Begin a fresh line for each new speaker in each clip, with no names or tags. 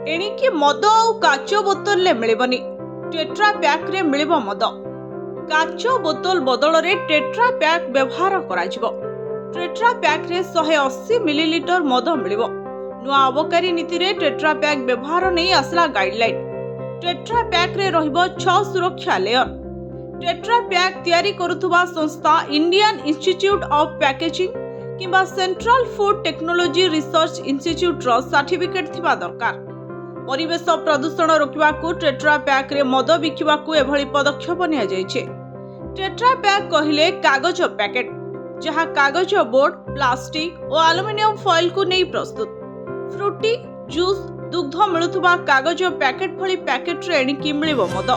एणिकी मद और काच बोतल मिलबनी टेट्रा पैक रे मिलिबो मद। काच बोतल बदल रे टेट्रा पैक व्यवहार कराजिबो। टेट्रा पैक रे 180 मिलीलीटर मद मिलिबो। नुआ अबकारी नीति रे टेट्रा पैक व्यवहार नहीं आसला गाइडलाइन। टेट्रा पैक रे रहिबो 6 सुरक्षा लेयर। टेट्रा पैक तैयारी करुथुबा संस्था इंडियन इंस्टीट्यूट ऑफ पैकेजिंग किंबा Central Food Technology Research Institute रो सर्टिफिकेट थिबा दरकार। परिवेश प्रदूषण रोकवाकू टेट्रा पैक रे मद बिकिवाकू एभली पदक्षेप निया जायछे। टेट्रा पैक कहिले कागज पैकेट जहा कागज बोर्ड प्लास्टिक और एल्युमिनियम फॉइल को नहीं प्रस्तुत। फ्रूटी जूस दुग्ध मिलुथुबा कागज पैकेट भली पैकेट रे एणिकी मिलिबो मद।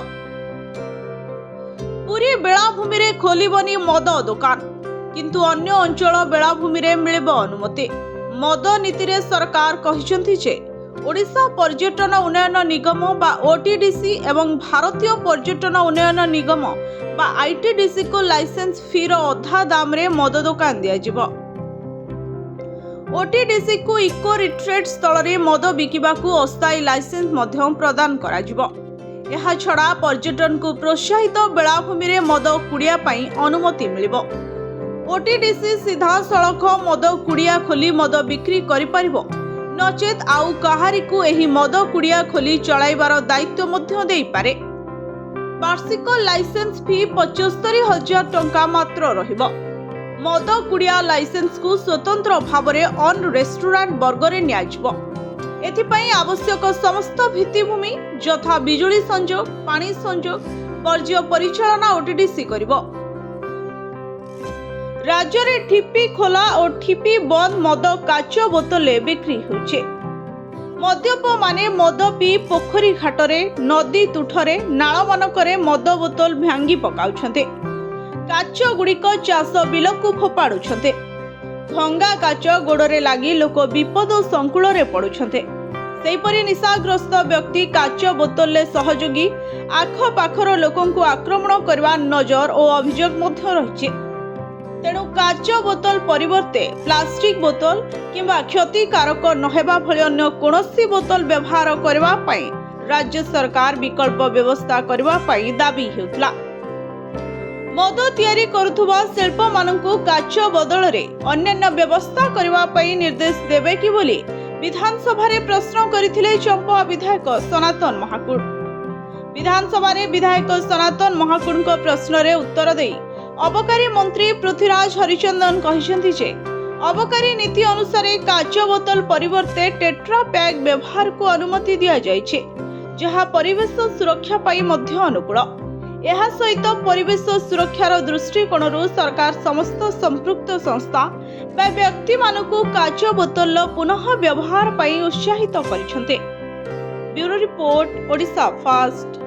पूरी बेलाभूमि रे खोलिबनी मद दुकान किंतु अन्य अंचल बेलाभूमि रे मिलिबो अनुमति। मद नीति रे सरकार कहिसंथि जे ओडिशा पर्यटन उन्नयन निगम बा ओटीडीसी एवं भारतीय पर्यटन उन्नयन निगम बा आईटीडीसी को लाइसेंस फी रो अधा दाम रे मद दुकान दिया जिवो। ओटीडीसी को इको रिट्रीट स्थल रे मद बिकिबा को अस्थायी लाइसेंस मध्यम प्रदान करा जिवो। एहा छड़ा पर्यटन को प्रोत्साहित बेलाभूमि रे मद कुड़िया पई अनुमति मिलिबो। ओटीडीसी सीधा सड़क मद कुड़िया खोली मद बिक्री करि परिबो। नचेत आउ कहारी को एही मद कुड़िया खोली चलाइबार दायित्व मध्य देई पारे। वार्षिक लाइसेंस फी 75,000 टंका मात्र रहिबो। मद कुड़िया लाइसेंस को स्वतंत्र भाव रे ऑन रेस्टोरेंट वर्ग रे नियाजिबो। एथिपाई आवश्यक समस्त भित्तिभूमि यथा बिजुली संयोग पानी संयोग पर्य परिचालना ओटीडीसी करिबो। राज्य रे ठिपी खोला और ठिपी बंद मद काच बोतले बिक्री होचे। मद्यप माने मद पी पोखरी घाटरे नदी तुठरे नाल मानकरे मद बोतल भांगी पकाउछन्ते। काच गुड़िक चाष बिलकु फोपाडुछन्ते। भंगा काच गोड़े लगी लोक विपद संकुल रे पड़ुछन्ते। सेहीपरि निशाग्रस्त व्यक्ति काच बोतल सहयोगी आख पाखर लोकंकु आक्रमण करवा नजर और अभियोग मध्य रहिछि। तेणु काच बोतल परिवर्ते प्लास्टिक बोतल किंबा क्षतिकारक नहेबा भली अन्य कोनोसी बोतल व्यवहार करबा पई राज्य सरकार विकल्प व्यवस्था करबा पई दाबी हेउतला। मद तैयारी करुथुबा शिल्प मानकु काच बदल रे अन्य व्यवस्था करबा पई निर्देश देबे कि बोली विधानसभा रे प्रश्न करिथिले चंपा विधायक सनातन महाकुड़। विधानसभा रे विधायक सनातन महाकुड़ को प्रश्न रे उत्तर देई अबकारी मंत्री पृथ्वीराज हरिचंदन कहिसेंति जे अबकारी नीति अनुसार काच बोतल परिवर्ते टेट्रा पैक व्यवहार को अनुमति दिया जायछे जहा परिवेश सुरक्षा पाई मध्य अनुकूल। एहा सहित परिवेश सुरक्षार दृष्टिकोण सरकार समस्त संपृक्त संस्था बा व्यक्ति मानकु काच बोतल पुनः व्यवहार पाई उत्साहित करिसेंते। Bureau report Odisha fast.